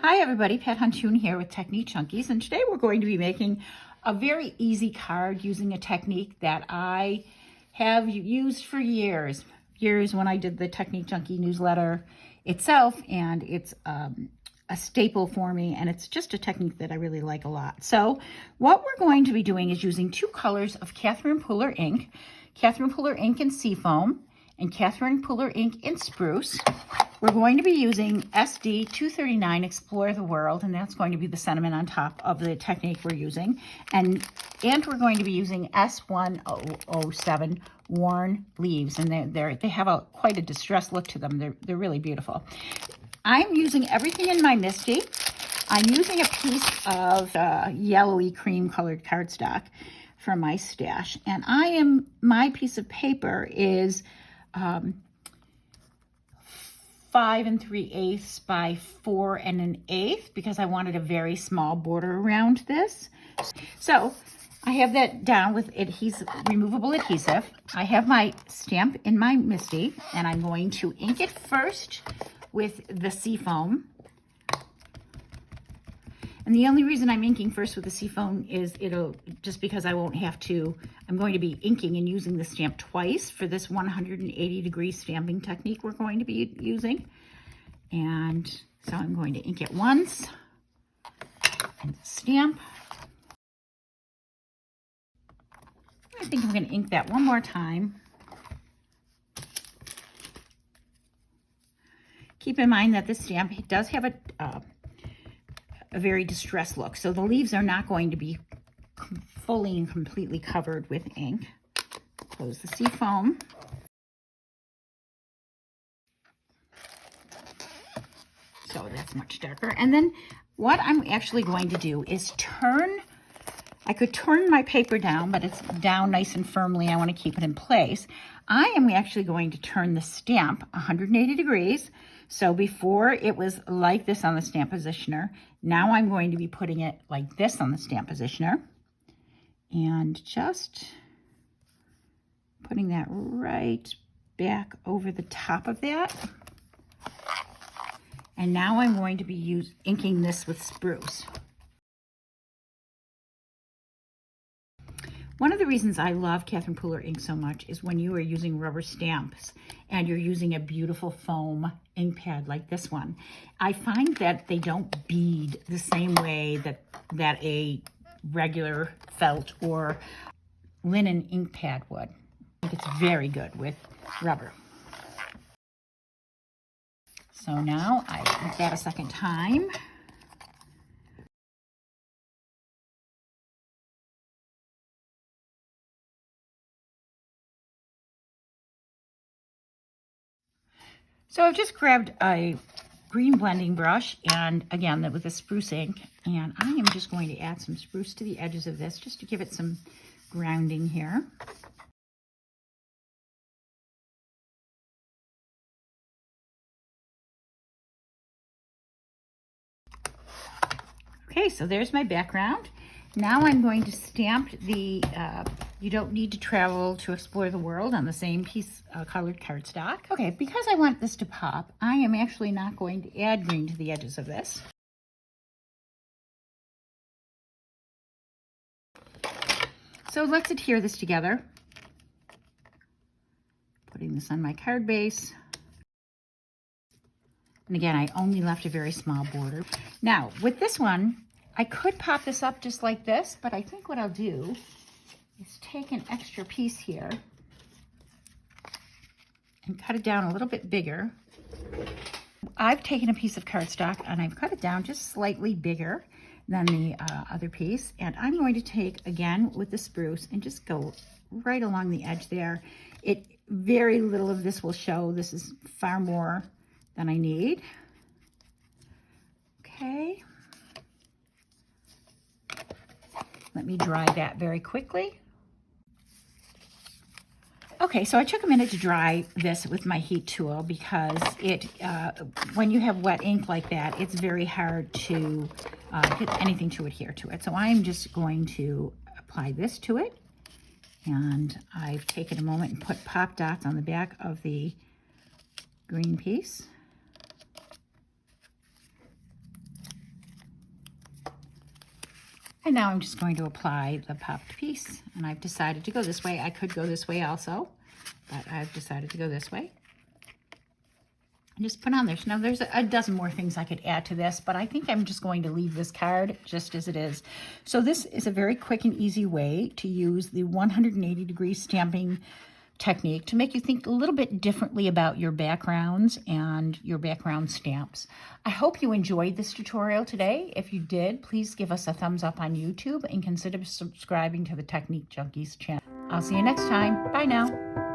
Hi everybody, Pat Huntoon here with Technique Junkies, and today we're going to be making a very easy card using a technique that I have used for years when I did the Technique Junkie newsletter itself, and it's a staple for me, and it's just a technique that I really like a lot. So what we're going to be doing is using two colors of Catherine Pooler ink in Seafoam and Catherine Pooler ink in Spruce. We're going to be using SD 239 Explore the World, and that's going to be the sentiment on top of the technique we're using. And we're going to be using S1007 Worn Leaves, and they have quite a distressed look to them. They're really beautiful. I'm using everything in my MISTI. I'm using a piece of yellowy cream colored cardstock from my stash, and my piece of paper is 5 3/8 by 4 1/8 because I wanted a very small border around this. So I have that down with removable adhesive. I have my stamp in my MISTI, and I'm going to ink it first with the Seafoam. And the only reason I'm inking first with the Seafoam is just because I'm going to be inking and using the stamp twice for this 180-degree stamping technique we're going to be using. And so I'm going to ink it once and stamp. I think I'm going to ink that one more time. Keep in mind that this stamp does have a very distressed look, so the leaves are not going to be fully and completely covered with ink. Close the Seafoam. So that's much darker. And then what I'm actually going to do is I could turn my paper down, but it's down nice and firmly. I want to keep it in place. I am actually going to turn the stamp 180 degrees. So before it was like this on the stamp positioner, now I'm going to be putting it like this on the stamp positioner. And just putting that right back over the top of that. And now I'm going to be inking this with Spruce. One of the reasons I love Catherine Pooler ink so much is when you are using rubber stamps and you're using a beautiful foam ink pad like this one. I find that they don't bead the same way that a regular felt or linen ink pad would. I think it's very good with rubber. So now I ink that a second time. So I've just grabbed a green blending brush, and again, with the spruce ink, and I am just going to add some spruce to the edges of this just to give it some grounding here. Okay, so there's my background. Now I'm going to stamp You Don't Need to Travel to Explore the World on the same piece of colored cardstock. Okay, because I want this to pop, I am actually not going to add green to the edges of this. So let's adhere this together. Putting this on my card base. And again, I only left a very small border. Now, with this one, I could pop this up just like this, but I think what I'll do is take an extra piece here and cut it down a little bit bigger. I've taken a piece of cardstock and I've cut it down just slightly bigger than the other piece. And I'm going to take, again, with the spruce and just go right along the edge there. Very little of this will show. This is far more than I need. Okay. Let me dry that very quickly. Okay, so I took a minute to dry this with my heat tool because when you have wet ink like that, it's very hard to get anything to adhere to it. So I'm just going to apply this to it. And I've taken a moment and put pop dots on the back of the green piece. And now I'm just going to apply the puffed piece. And I've decided to go this way. I could go this way also, but I've decided to go this way. And just put on there. So now there's a dozen more things I could add to this, but I think I'm just going to leave this card just as it is. So this is a very quick and easy way to use the 180-degree stamping technique to make you think a little bit differently about your backgrounds and your background stamps. I hope you enjoyed this tutorial today. If you did, please give us a thumbs up on YouTube and consider subscribing to the Technique Junkies channel. I'll see you next time. Bye now.